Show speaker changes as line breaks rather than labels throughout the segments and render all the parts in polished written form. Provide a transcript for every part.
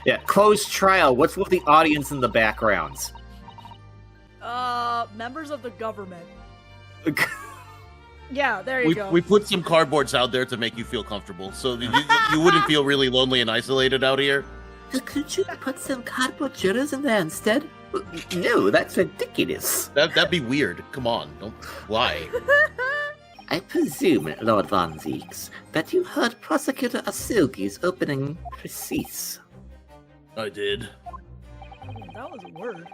Yeah, closed trial. What's with the audience in the background?
Members of the government. Yeah, there you go.
We put some cardboards out there to make you feel comfortable, so you wouldn't feel really lonely and isolated out here.
Could you put some cardboard journals in there instead? No, that's ridiculous.
That'd be weird. Come on, don't lie.
I presume, Lord Von Zeeks, that you heard Prosecutor Asilgi's opening précis.
I did.
That was a word.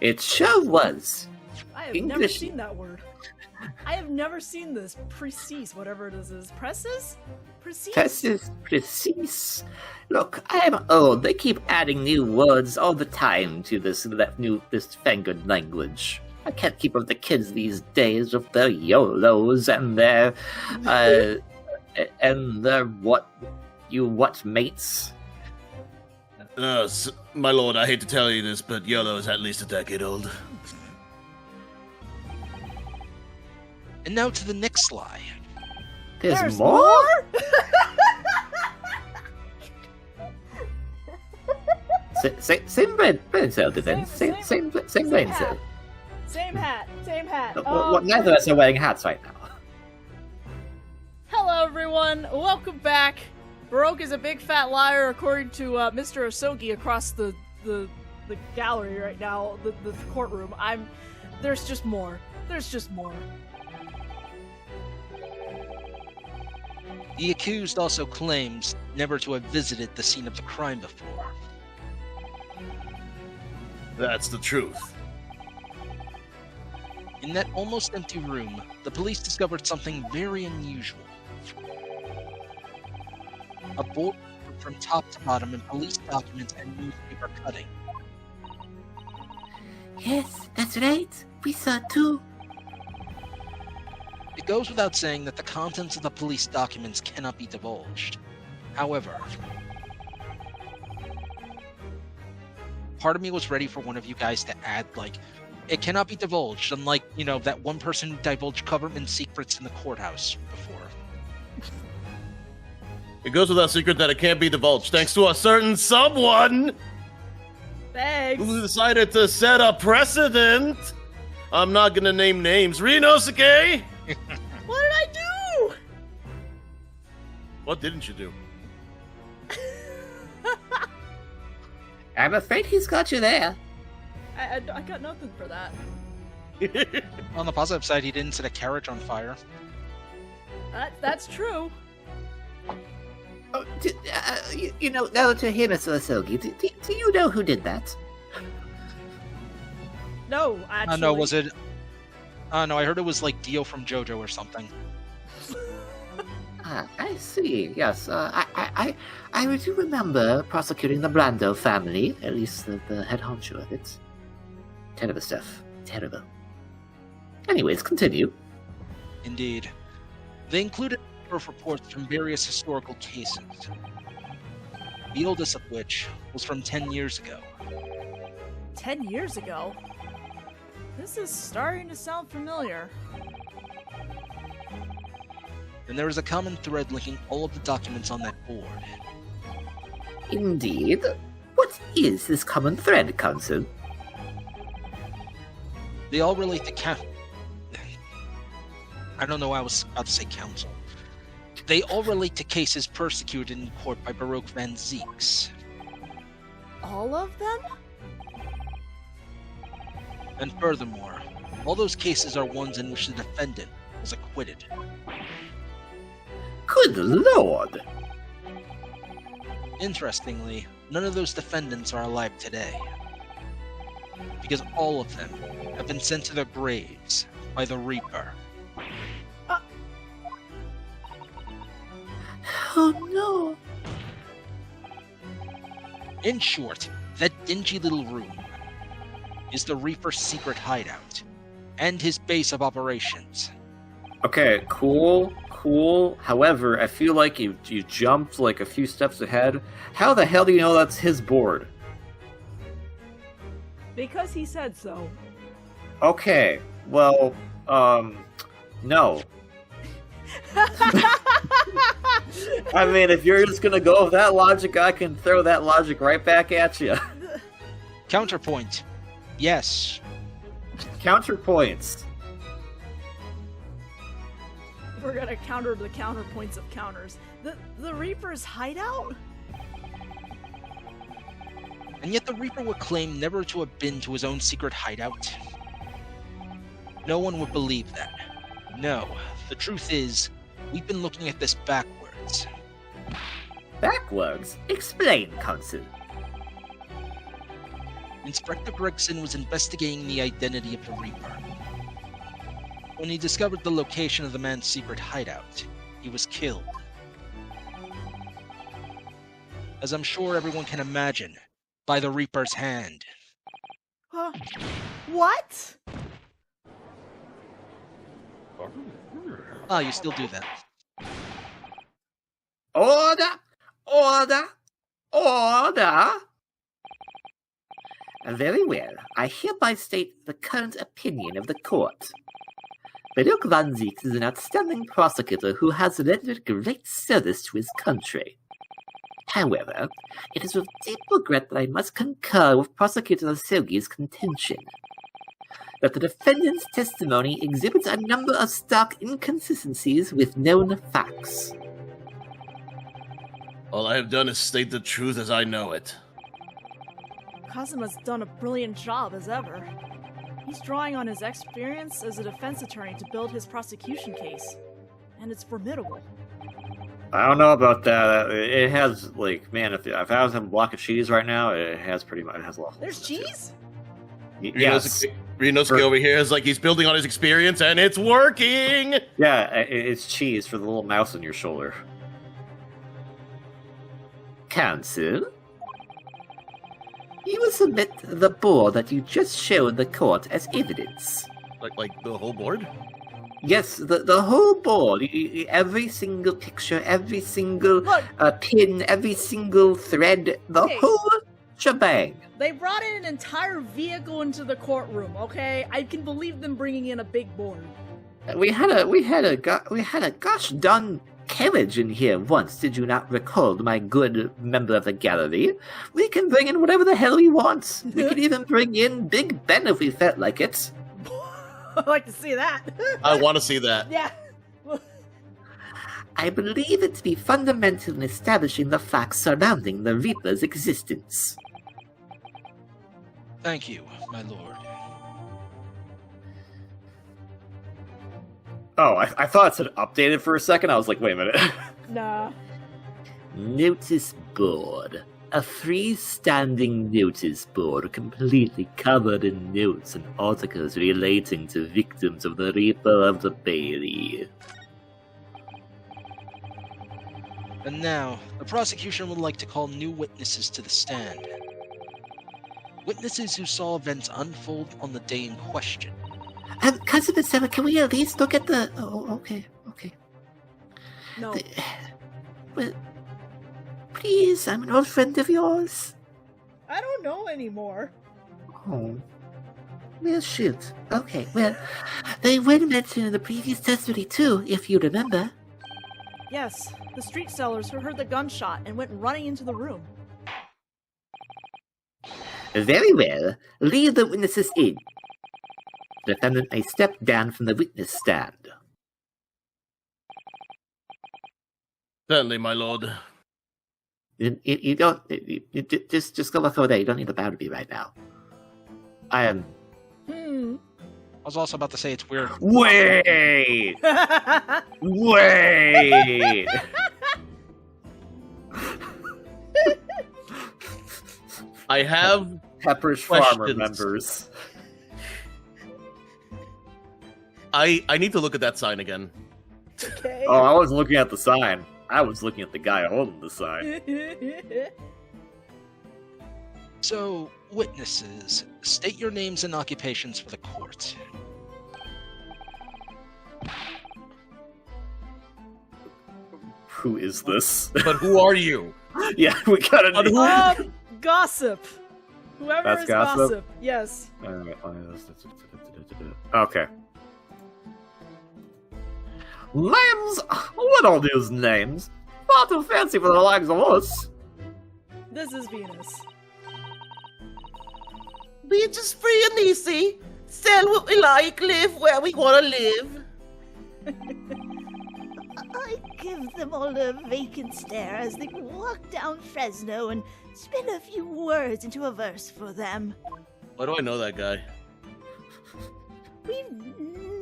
It sure was.
I have
English.
never seen that word. I have never seen this. Précis, whatever it is. Presses? Précis?
Précis. Look, I am old. They keep adding new words all the time to this fangled language. I can't keep up with the kids these days with their YOLOs and their what mates.
My lord, I hate to tell you this, but YOLO is at least a decade old.
And now to the next lie.
There's more? Same brain cell defense. Same brain cell.
Same hat.
Neither of us are wearing hats right now.
Hello, everyone. Welcome back. Baroque is a big fat liar, according to Mr. Asogi across the gallery right now, the courtroom. There's just more.
The accused also claims never to have visited the scene of the crime before.
That's the truth.
In that almost empty room, the police discovered something very unusual. A board from top to bottom in police documents and newspaper cutting.
Yes, that's right. We saw too.
It goes without saying that the contents of the police documents cannot be divulged. However, part of me was ready for one of you guys to add, it cannot be divulged, unlike, that one person who divulged government secrets in the courthouse before.
It goes without secret that it can't be divulged, thanks to a certain someone
Thanks.
who decided to set a precedent. I'm not gonna name names. Rinosuke!
What did I do?
What didn't you do?
I'm afraid he's got you there.
I got nothing for that.
On the positive side, he didn't set a carriage on fire.
That's true.
Oh, now to him, Mr. Asogi, do you know who did that?
No, actually.
No, was it? No, I heard it was like Dio from JoJo or something.
I see. Yes, I do remember prosecuting the Brando family, at least the head honcho of it. Terrible stuff. Terrible. Anyways, continue.
Indeed. They included a number of reports from various historical cases. The oldest of which was from 10 years ago.
10 years ago? This is starting to sound familiar.
And there is a common thread linking all of the documents on that board.
Indeed. What is this common thread, Counsel?
They all relate to I don't know why I was about to say counsel. They all relate to cases persecuted in court by Baroque Van Zeeks.
All of them?
And furthermore, all those cases are ones in which the defendant was acquitted.
Good lord!
Interestingly, none of those defendants are alive today. Because all of them have been sent to their graves by the Reaper.
Oh no!
In short, that dingy little room is the Reaper's secret hideout, and his base of operations.
Okay, cool. However, I feel like you jumped like a few steps ahead. How the hell do you know that's his board?
Because he said so.
Okay, well, no. I mean, if you're just gonna go with that logic, I can throw that logic right back at you.
Counterpoint. Yes.
Counterpoints.
We're gonna counter the counterpoints of counters. The Reaper's hideout?
And yet the Reaper would claim never to have been to his own secret hideout. No one would believe that. No, the truth is, we've been looking at this backwards.
Backwards? Explain, Consul.
Inspector Gregson was investigating the identity of the Reaper. When he discovered the location of the man's secret hideout, he was killed. As I'm sure everyone can imagine, by the Reaper's hand.
Huh? What?
Ah, you still do that.
Order! Order! Order! Very well. I hereby state the current opinion of the court. Baruch Van Zieks is an outstanding prosecutor who has rendered great service to his country. However, it is with deep regret that I must concur with Prosecutor Sergei's contention that the defendant's testimony exhibits a number of stark inconsistencies with known facts.
All I have done is state the truth as I know it.
Kazuma's done a brilliant job as ever. He's drawing on his experience as a defense attorney to build his prosecution case. And it's formidable.
I don't know about that. It has, like, man, if I was having a block of cheese right now, it has pretty much, it has a lot.
There's cheese?
Yes.
Rinosuke over here is like he's building on his experience and it's working!
Yeah, it's cheese for the little mouse on your shoulder. Counsel? You will submit the board that you just showed the court as evidence.
Like the whole board?
Yes, the whole board. Every single picture, every single pin, every single thread, the whole shebang.
They brought in an entire vehicle into the courtroom, okay? I can believe them bringing in a big board.
We had a gosh darn carriage in here once, did you not recall, my good member of the gallery? We can bring in whatever the hell we want. We could even bring in Big Ben if we felt like it.
I'd like to see that.
I want to see that.
Yeah.
I believe it to be fundamental in establishing the facts surrounding the Reaper's existence.
Thank you, my lord.
Oh, I thought it said updated for a second. I was like, wait a minute.
Nah.
Notice board. A freestanding notice board completely covered in notes and articles relating to victims of the Reaper of the Bailey.
And now, the prosecution would like to call new witnesses to the stand. Witnesses who saw events unfold on the day in question.
Cousin Sarah, can we at least look at the... Oh, okay.
No.
Well, please, I'm an old friend of yours.
I don't know anymore.
Oh. Well, shoot. Okay, well, they were mentioned in the previous testimony too, if you remember.
Yes, the street sellers who heard the gunshot and went running into the room.
Very well. Lead the witnesses in. The defendant may step down from the witness stand.
Certainly, my lord.
You don't... just go look over there. You don't need to bow to me right now. I am...
Hmm.
I was also about to say it's weird.
Wait! Wait!
I have
Pepper's Farmer
questions.
members.
I need to look at that sign again.
Okay.
Oh, I wasn't looking at the sign. I was looking at the guy holding the sign.
So, witnesses, state your names and occupations for the court.
Who is this?
But who are you?
Yeah, we gotta...
Gossip. Whoever
That's
is
Gossip?
gossip. Yes.
Okay. Names? What are these names? far too fancy for the likes of us.
This is Venus.
Be just free and easy. Sell what we like, live where we want to live.
I give them all a vacant stare as they walk down Fresno and spin a few words into a verse for them.
Why do I know that guy?
We've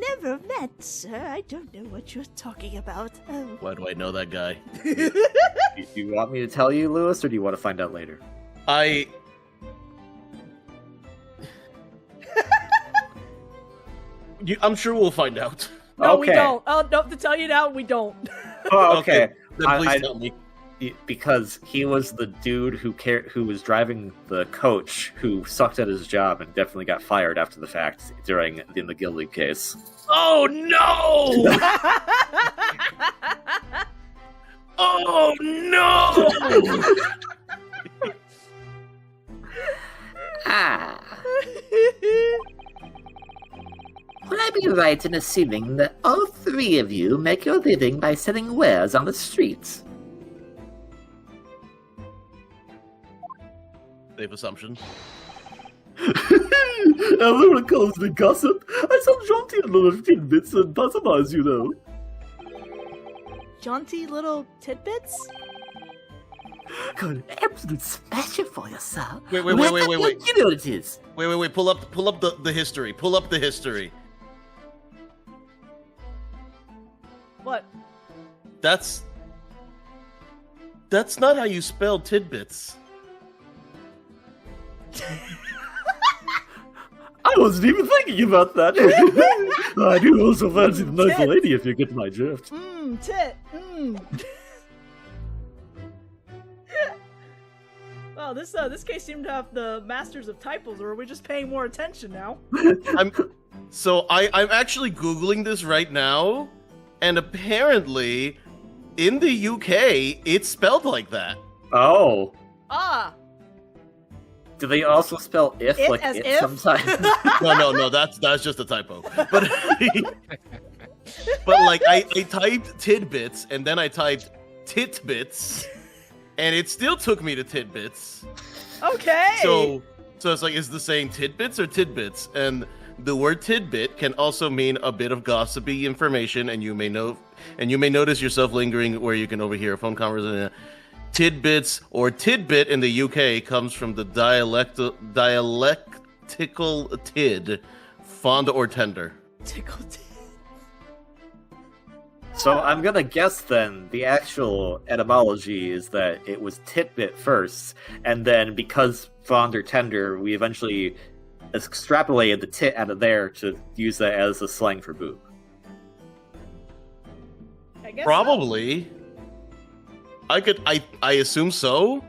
never met, sir. I don't know what you're talking about.
Why do I know that guy?
You want me to tell you, Lewis, or do you want to find out later?
I'm sure we'll find out.
No,
Okay.
we don't. Oh, no, to tell you now, we don't.
Oh, okay.
Then please tell me.
Because he was the dude who was driving the coach who sucked at his job and definitely got fired after the fact in the Gilded case.
Oh no! Oh no!
Ah. Would I be right in assuming that all three of you make your living by selling wares on the streets?
Safe assumption.
Everyone calls me gossip. I sell jaunty little tidbits and passerbys, you know.
Jaunty little tidbits?
Got an absolute smasher for you, sir.
Wait.
You know what it is.
Wait. Pull up the history. Pull up the history.
What?
That's not how you spell tidbits.
I wasn't even thinking about that. I do also fancy the nice
Tit.
lady, if you get my drift.
Tit. Wow, this case seemed to have the masters of typos, or are we just paying more attention now?
I'm actually Googling this right now, and apparently, in the UK, it's spelled like that.
Oh.
Ah!
Do they also spell if
It
like
as
it
if?
sometimes?
No, that's just a typo. But like I typed tidbits and then I typed titbits, and it still took me to tidbits.
Okay!
So it's like, is the saying tidbits or tidbits? And the word tidbit can also mean a bit of gossipy information, and you may notice yourself lingering where you can overhear a phone conversation. Tidbits or tidbit in the UK comes from the dialectical tid, fond or tender.
Tickle tit.
So I'm gonna guess then the actual etymology is that it was titbit first, and then because fond or tender, we eventually extrapolated the tit out of there to use that as a slang for boob.
I guess
Probably. I assume so.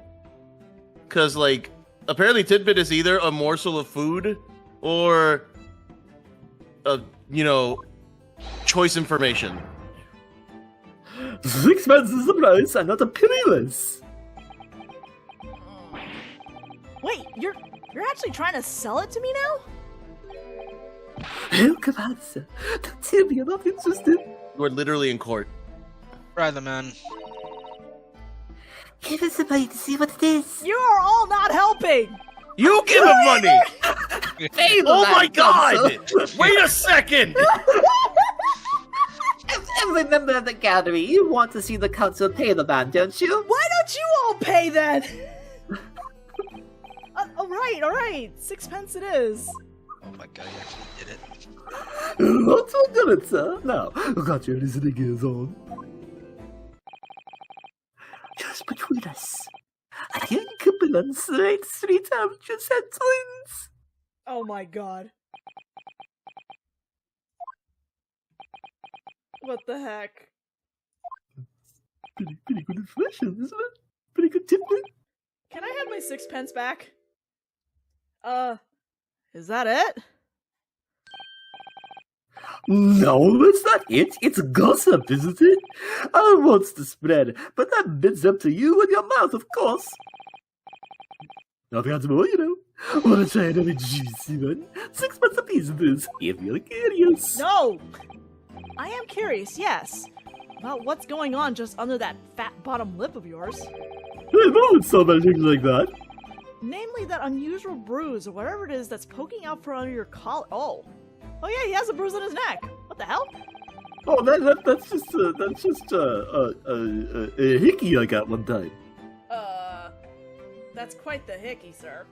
Because, like, apparently tidbit is either a morsel of food or, choice information.
6 pence is the price, and not a penniless.
Wait, you're actually trying to sell it to me now?
Oh, come on, sir. Don't tell me you're not interested.
You are literally in court.
Rather, man.
Give us the money to see what it is.
You are all not helping!
You give him money!
Pay the
Oh
man,
my god!
Gonzo.
Wait a second!
Every member of the gallery, you want to see the council pay the man, don't you?
Why don't you all pay then? Alright. 6 pence it is.
Oh my god, you actually did it.
Not so good, sir. Now, got your listening ears on. Just between us, a young couple on Straight Street have just had twins.
Oh my god. What the heck?
Pretty good impression, isn't it? Pretty good tidbit.
Can I have my 6 pence back? Is that it?
No, that's not it. It's gossip, isn't it? I wants to spread, but that bit's up to you and your mouth, of course. Nothing else more, you know. Wanna try another juicy one? 6 pence apiece, this, if you're curious.
No! I am curious, yes. about what's going on just under that fat bottom lip of yours.
Hey, no one saw anything like that.
Namely, that unusual bruise or whatever it is that's poking out from under your collar. Oh yeah, he has a bruise on his neck. What the hell?
Oh, that's just a hickey I got one time.
That's quite the hickey, sir.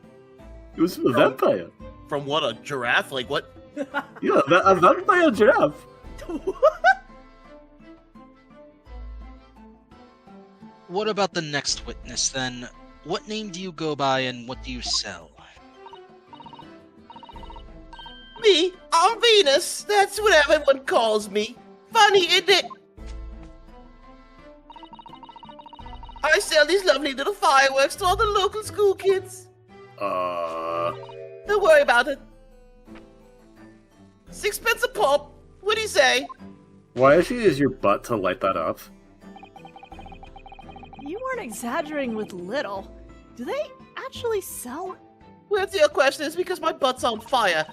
It was from a vampire.
From what, a giraffe? Like what?
Yeah, a vampire giraffe.
What about the next witness, then? What name do you go by and what do you sell?
Me? I'm Venus. That's what everyone calls me. Funny, isn't it? I sell these lovely little fireworks to all the local school kids. Don't worry about it. 6 pence a pop. What do you say?
Why did you use your butt to light that up?
You weren't exaggerating with little. Do they actually sell?
Well, to your question, it's because my butt's on fire.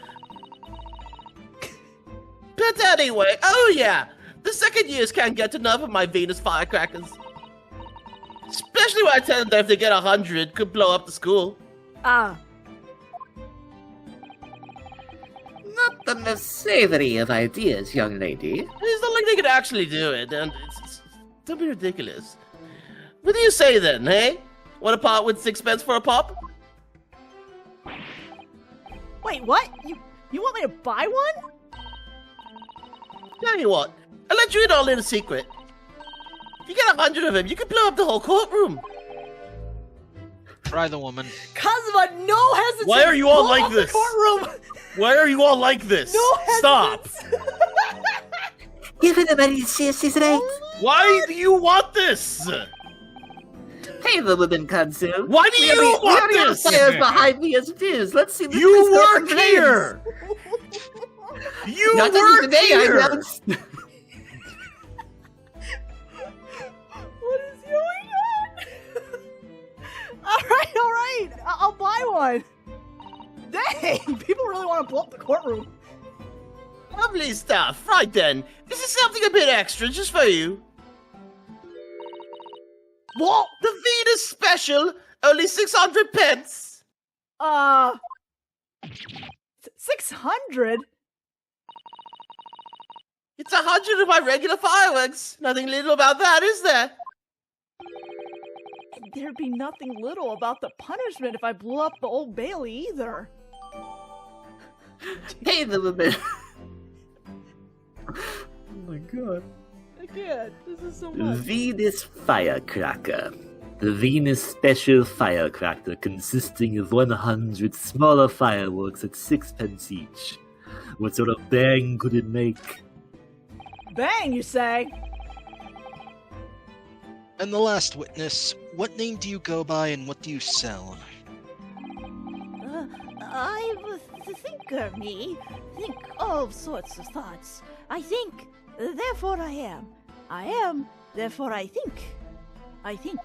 But anyway, oh yeah, the second years can't get enough of my Venus firecrackers. Especially when I tell them that if they get 100, could blow up the school.
Ah.
Not the most savory of ideas, young lady.
It's not like they could actually do it, and don't be ridiculous. What do you say then, hey? Want a pot with 6 pence for a pop?
Wait, what? You want me to buy one?
Tell you what, I'll let you in all in a secret. If you get 100 of them, you can blow up the whole courtroom.
Try the woman.
Kazuma, no hesitation.
Why are you all
Blow
like
up the
this?
courtroom.
Why are you all like this?
No
Stop!
hesitance.
Give it a minute, she's right.
Why do you want this?
Pay the women, Kansu.
Why do you want this?
Fires behind me as it is. Let's see this
You
place go
work
from flames.
here! You
Not
work
today,
here!
I don't.
What is going on? all right. I'll buy one. Dang, people really want to blow up the courtroom.
Lovely stuff. Right then, this is something a bit extra just for you.
What?
The Venus special, only 600 pence.
600?
It's 100 of my regular fireworks. Nothing little about that, is there?
There'd be nothing little about the punishment if I blew up the Old Bailey either.
Pay the women.
Oh my god.
Again, this is so much.
Venus Firecracker. The Venus Special Firecracker consisting of 100 smaller fireworks at 6 pence each. What sort of bang could it make?
Bang, you say?
And the last witness, what name do you go by and what do you sell?
I'm a thinker, me. Think all sorts of thoughts. I think, therefore I am. I am, therefore I think. I think.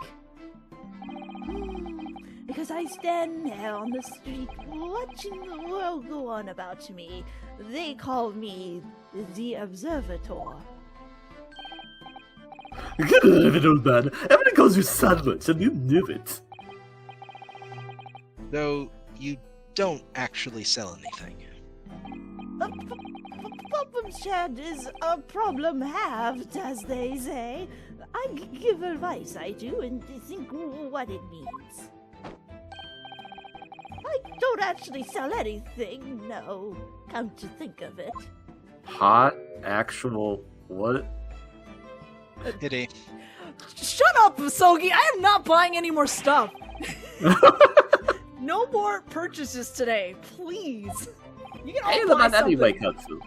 Because I stand there on the street watching the world go on about me. They call me the Observator.
Get out of it, old man. Everyone calls you Sandwich, and you knew it.
Though you don't actually sell anything.
Problem shared is a problem halved, as they say. I give advice, I do, and think what it means. I don't actually sell anything, no. Come to think of it.
Hot, actual, what?
Pity.
Shut up, Sogi! I am not buying any more stuff! No more purchases today, please! You can
Hey,
all
the
buy
man anyway,
something.
Katsu.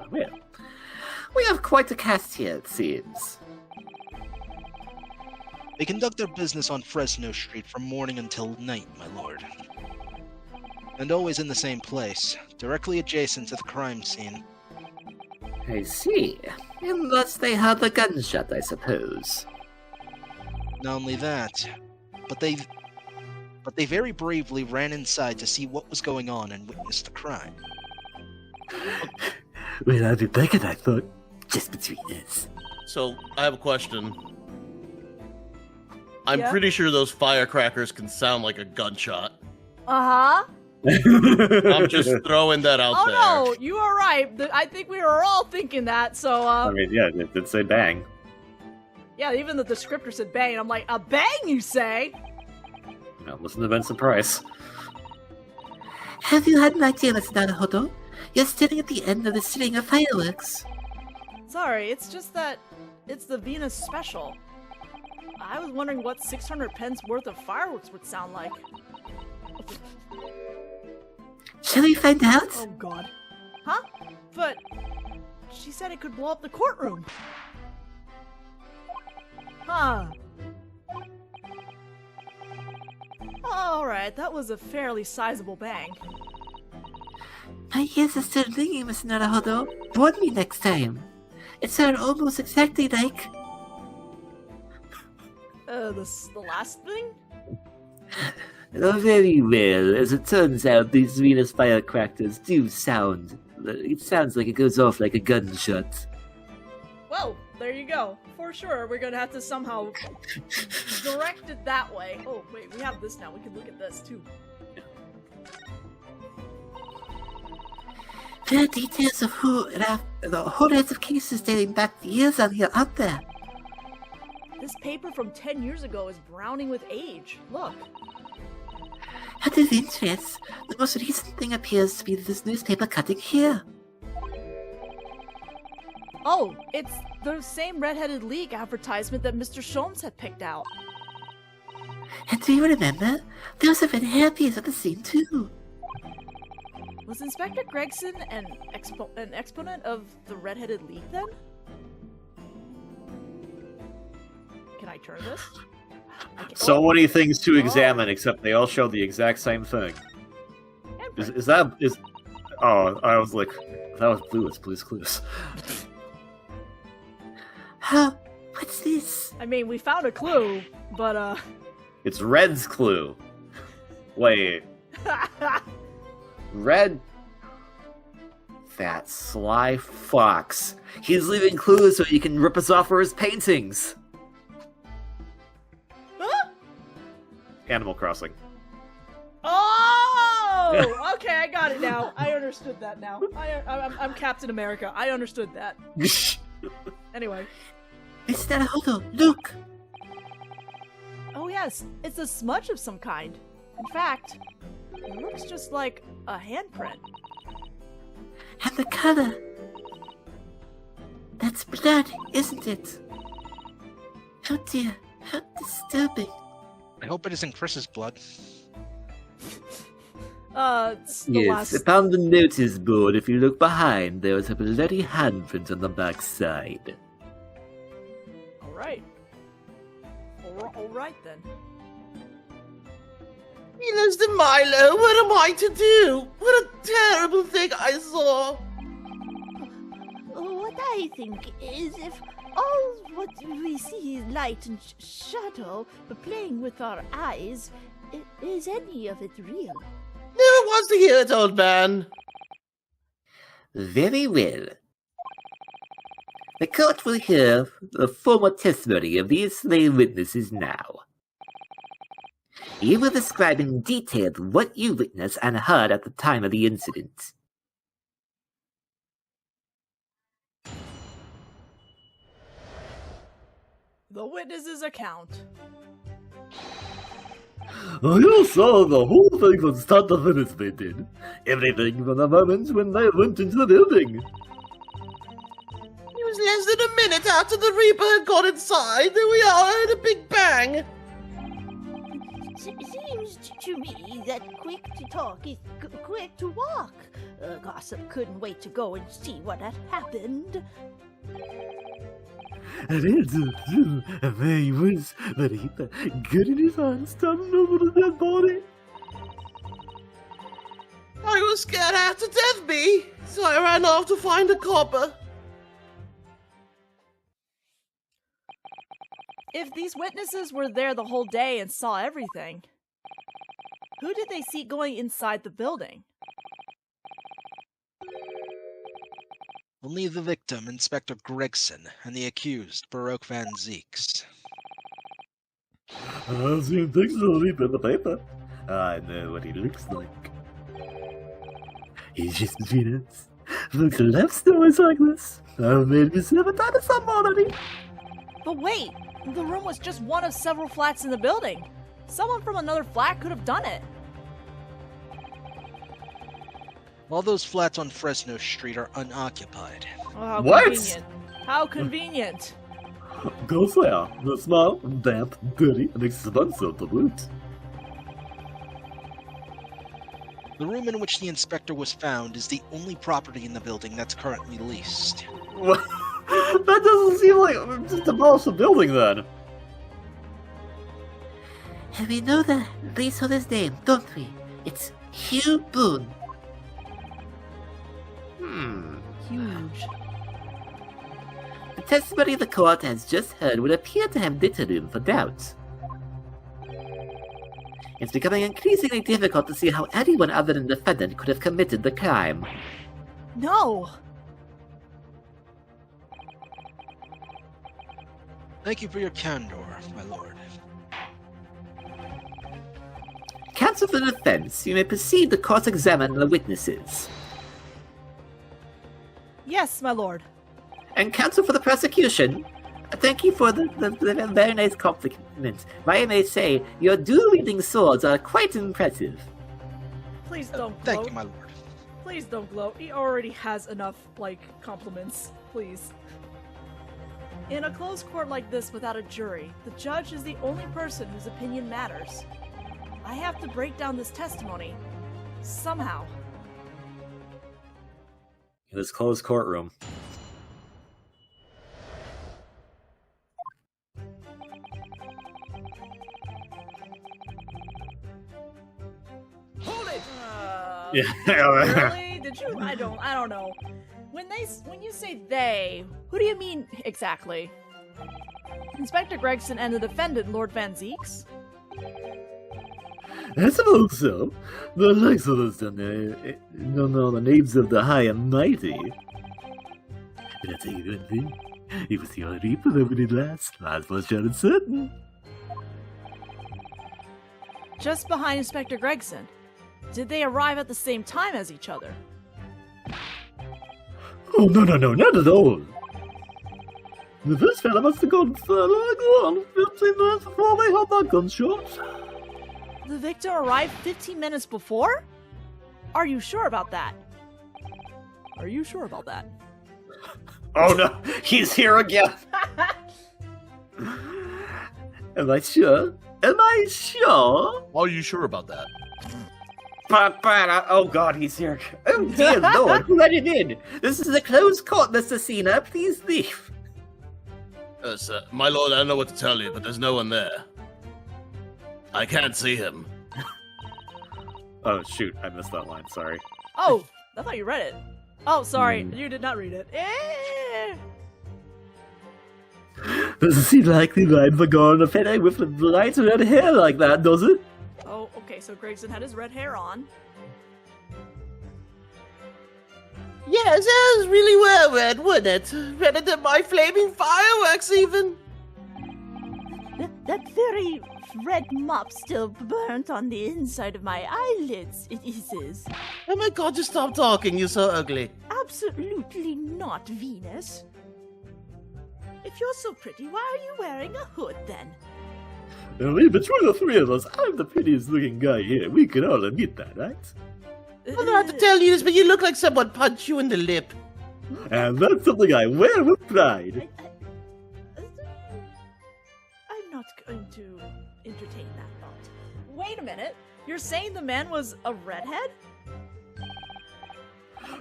Well, we have quite a cast here, it seems.
They conduct their business on Fresno Street from morning until night, my lord. And always in the same place, directly adjacent to the crime scene.
I see. And thus they heard the gunshot, I suppose.
Not only that, but they very bravely ran inside to see what was going on and witness the crime.
Well, I'll be back, and I thought, just between us.
So, I have a question. I'm
Yeah?
pretty sure those firecrackers can sound like a gunshot.
Uh-huh.
I'm just throwing that out
Oh
there.
no, you are right. I think we were all thinking that, so,
I mean, yeah, it did say bang.
yeah, even the descriptor said bang, and I'm like, a bang, you say?
No, listen to Vincent Price.
Have you had an idea, Mr. Naruhodo? You're standing at the end of the string of fireworks.
Sorry, it's just that it's the Venus special. I was wondering what 600 pence worth of fireworks would sound like.
Shall we find out?
Oh god. Huh? But she said it could blow up the courtroom. Huh. Alright, that was a fairly sizable bang.
My ears are still ringing, Mr. Naruhodo. Warn me next time. It sounded almost exactly like...
The last thing?
Oh, very well. As it turns out, these Venus firecrackers do sound... It sounds like it goes off like a gunshot.
Well, there you go. For sure, we're gonna have to somehow direct it that way. Oh, wait, we have this now. We can look at this, too.
There are details of the hundreds of cases dating back years on here, aren't there?
This paper from 10 years ago is browning with age. Look.
Out of interest, the most recent thing appears to be this newspaper cutting here.
Oh, it's the same Red-Headed League advertisement that Mr. Sholmes had picked out.
And do you remember? There was a red hairpiece at the scene too.
Was Inspector Gregson an exponent of the Red-Headed League then? Can I turn this?
So many things to examine, except they all show the exact same thing. Is that... Oh, I was like... That was Blue's Blue's Clues.
Huh? What's this?
I mean, we found a clue, but
It's Red's clue. Wait. Red... That sly fox. He's leaving clues so he can rip us off for his paintings. Animal Crossing.
Oh! Okay, I got it now. I understood that now. I'm Captain America. I understood that. Anyway.
Mr. Naruhodo, look!
Oh yes, it's a smudge of some kind. In fact, it looks just like a handprint.
And the color. That's blood, isn't it? Oh dear, how disturbing.
I hope it isn't Chris's blood.
It's the
Yes,
last...
upon the notice board, if you look behind, there is a bloody handprint on the back side.
Alright. Alright then.
Mr. Milo, what am I to do? What a terrible thing I saw.
What I think is if all what we see is light and shadow, but playing with our eyes, is any of it real?
Never wants to hear it, old man.
Very well. The court will hear the formal testimony of these slain witnesses now. You will describe in detail what you witnessed and heard at the time of the incident.
The witness's account.
You saw the whole thing from start to finish, they did. Everything from the moment when they went into the building.
It was less than a minute after the Reaper had got inside that we all heard a big bang.
Seems to me that quick to talk is quick to walk. Gossip couldn't wait to go and see what had happened.
And there he was, the Reaper, good in his hand, standing over the dead body.
I was scared half to death, me, so I ran off to find a copper.
If these witnesses were there the whole day and saw everything, who did they see going inside the building?
Only the victim, Inspector Gregson, and the accused, Baroque Van Zeeks.
I've seen things already in the paper. I know what he looks like. He's just between us. Look, I love stories like this. I've made me 7 times some already.
But wait, the room was just one of several flats in the building. Someone from another flat could have done it.
All those flats on Fresno Street are unoccupied.
Oh, how
What?
convenient. How convenient.
Go there. They're small, damp, dirty, and expensive to boot.
The room in which the inspector was found is the only property in the building that's currently leased.
What? That doesn't seem like just demolish the building then.
And we know the leaseholder's name, don't we? It's Hugh Boone.
Huge.
The testimony the court has just heard would appear to have little room for doubt. It's becoming increasingly difficult to see how anyone other than the defendant could have committed the crime.
No.
Thank you for your candor, my lord.
Counsel for the defense, you may proceed to cross-examine the witnesses.
Yes, my lord.
And counsel for the prosecution, thank you for the very nice compliment. I may say, your dual-wielding swords are quite impressive.
Please don't gloat.
Thank you, my lord.
Please don't gloat. He already has enough, compliments. Please. In a closed court like this without a jury, the judge is the only person whose opinion matters. I have to break down this testimony. Somehow.
In this closed courtroom.
Hold it!
Yeah.
Really? Did you? I don't know. When you say they, who do you mean exactly? Inspector Gregson and the defendant, Lord Van Zeeks?
I suppose so. The likes of us don't know the names of the high and mighty. But I'll tell you one thing. It was the old Reaper that we did last. I was sure and certain.
Just behind Inspector Gregson. Did they arrive at the same time as each other?
Oh, no, not at all. The first fella must have gone on 15 minutes before they had that gunshot.
The victim arrived 15 minutes before? Are you sure about that? Are you sure about that?
Oh no, he's here again!
Am I sure? Am I sure?
Are you sure about that?
Oh god, he's here. Oh dear lord, who let him in? This is a closed court, Mr. Cena. Please leave.
Sir, my lord, I don't know what to tell you, but there's no one there. I can't see him.
Oh, shoot. I missed that line. Sorry.
Oh, I thought you read it. Oh, sorry, you did not read it.
Doesn't seem likely that I'm going to fit with the light red hair like that, does it?
Oh, okay, so Gregson had his red hair on.
Yes, that was really well read, wouldn't it? Redder than my flaming fireworks, even.
That very red mop still burnt on the inside of my eyelids, it is.
Oh my god, just stop talking, you're so ugly.
Absolutely not, Venus. If you're so pretty, why are you wearing a hood then?
Between the three of us, I'm the prettiest looking guy here. We can all admit that, right?
I don't have to tell you this, but you look like someone punched you in the lip.
And that's something I wear with pride.
I'm not going to entertain that thought.
Wait a minute. You're saying the man was a redhead?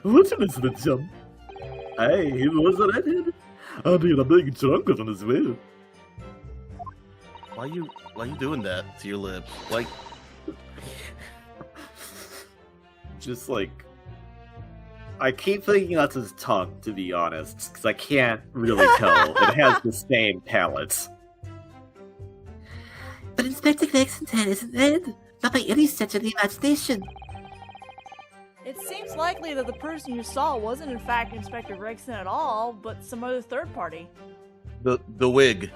What's an incident, chum? Hey, he was a redhead. And he had a big trunk on his well.
Why you doing that to your lip? Like,
Just I keep thinking that's his tongue, to be honest, because I can't really tell. It has the same palate.
But Inspector Gregson isn't red. Not by any stretch of the imagination.
It seems likely that the person you saw wasn't in fact Inspector Gregson at all, but some other third party.
The wig.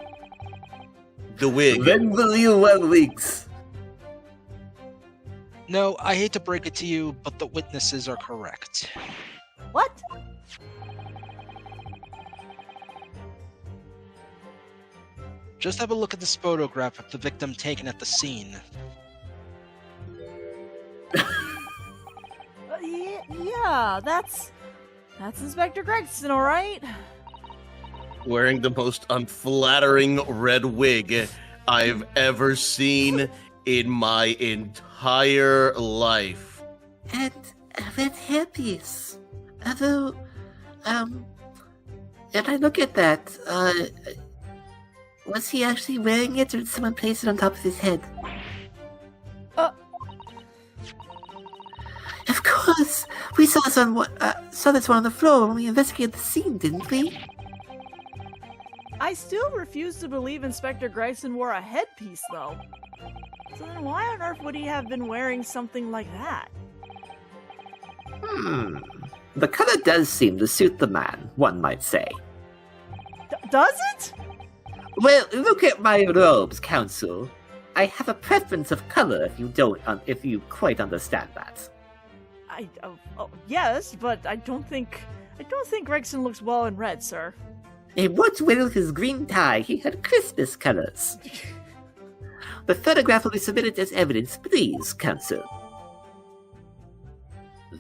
The wig.
Then will you wear wigs?
No, I hate to break it to you, but the witnesses are correct.
What?
Just have a look at this photograph of the victim taken at the scene.
Yeah, that's Inspector Gregson, all right.
Wearing the most unflattering red wig I've ever seen in my entire life.
And a red hairpiece. Although, and I look at that, was he actually wearing it, or did someone place it on top of his head? Of course! We saw this one on the floor when we investigated the scene, didn't we?
I still refuse to believe Inspector Gregson wore a headpiece, though. So then why on earth would he have been wearing something like that?
The color does seem to suit the man, one might say.
Does it?
Well, look at my robes, Counsel. I have a preference of color if you quite understand that.
Yes, but I don't think Gregson looks well in red, sir.
And what's with his green tie? He had Christmas colors. The photograph will be submitted as evidence, please, Counsel.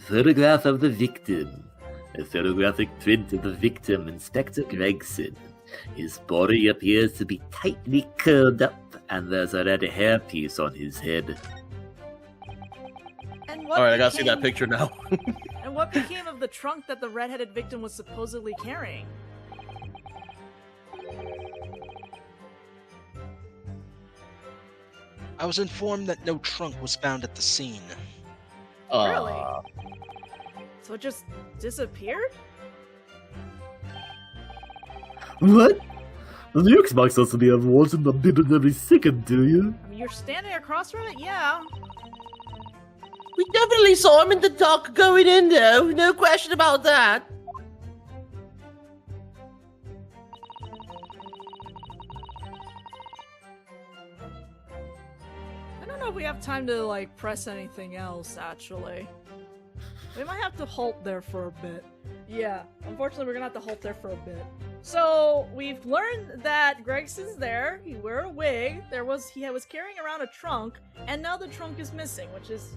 Photograph of the victim. A photographic print of the victim, Inspector Gregson. His body appears to be tightly curled up, and there's a red hairpiece on his head.
Alright, I gotta see that picture now.
And what became of the trunk that the red-headed victim was supposedly carrying?
I was informed that no trunk was found at the scene.
Really? So it just disappeared?
What? You expect us to be watching the bit every second, do you?
I mean, you're standing across from it, yeah.
We definitely saw him in the dock going in there, no question about that.
I don't know if we have time to, like, press anything else, actually. We might have to halt there for a bit. Yeah, unfortunately we're gonna have to halt there for a bit. So, we've learned that Gregson's there, he wore a wig, he was carrying around a trunk, and now the trunk is missing, which is...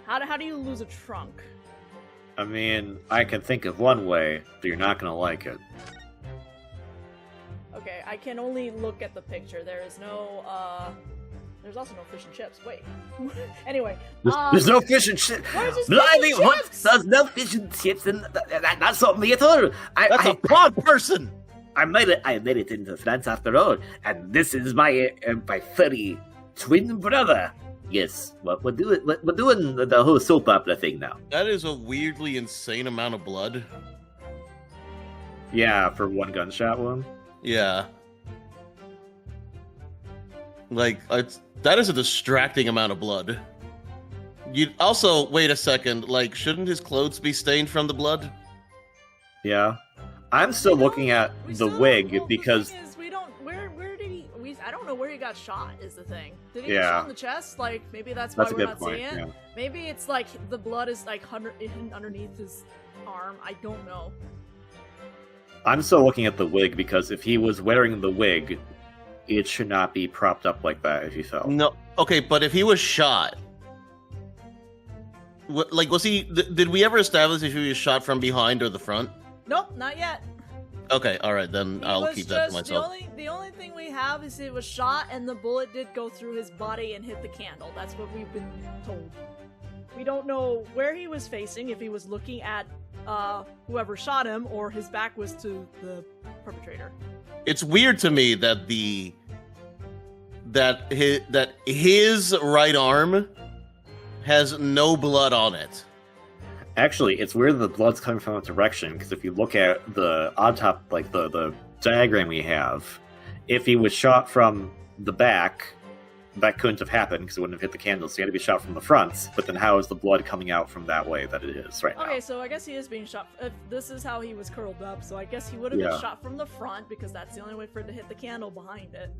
How do you lose a trunk?
I mean, I can think of one way, but you're not gonna like it.
Okay, I can only look at the picture. There is no, there's also no fish and chips. Wait. Anyway.
There's no fish and chips!
Blimey, what? There's no fish and chips, and that's not me at all!
That's a pod person!
I made it into France after all, and this is my furry twin brother. Yes, we're doing the whole soap opera thing now.
That is a weirdly insane amount of blood.
Yeah, for one gunshot wound.
Yeah. Like, that is a distracting amount of blood. You also, wait a second, like, shouldn't his clothes be stained from the blood?
Yeah. I'm still looking at the wig because...
I don't know where he got shot, is the thing. Did he
Yeah.
get shot in the chest? Like, maybe that's why
That's a
we're
good
not
point,
seeing it?
yeah.
Maybe it's like the blood is like hidden underneath his arm. I don't know.
I'm still looking at the wig because if he was wearing the wig, it should not be propped up like that if he fell.
No, okay, but if he was shot... Like, was he... Did we ever establish if he was shot from behind or the front?
Nope, not yet.
Okay, alright, then I'll
was
keep that to
just-
myself.
The only thing we have is it was shot and the bullet did go through his body and hit the candle. That's what we've been told. We don't know where he was facing, if he was looking at whoever shot him, or his back was to the perpetrator.
It's weird to me that his right arm has no blood on it.
Actually, it's weird that the blood's coming from a direction, because if you look at the on top, like the diagram we have, if he was shot from the back,
that couldn't have happened because it wouldn't have hit the candle, so he had to be shot from the front. But then how is the blood coming out from that way that it is right now?
Okay, so I guess he is being shot. If this is how he was curled up, so I guess he would have been shot from the front because that's the only way for it to hit the candle behind it.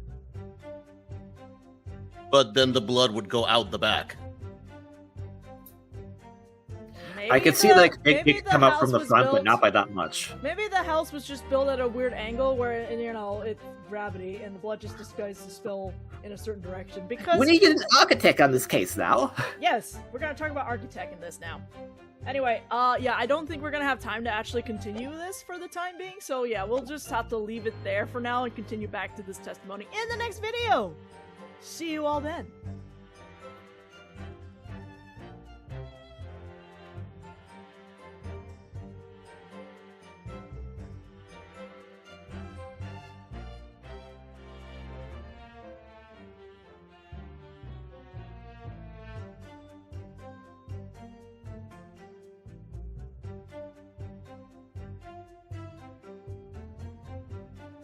But then the blood would go out the back.
Maybe
I could see like it could come out from the front, but not by that much.
Maybe the house was just built at a weird angle where, it's gravity, and the blood just disguises the spill in a certain direction. Because
We need an architect on this case now.
yes, we're gonna talk about architect in this now. Anyway, yeah, I don't think we're gonna have time to actually continue this for the time being. So yeah, we'll just have to leave it there for now and continue back to this testimony in the next video. See you all then.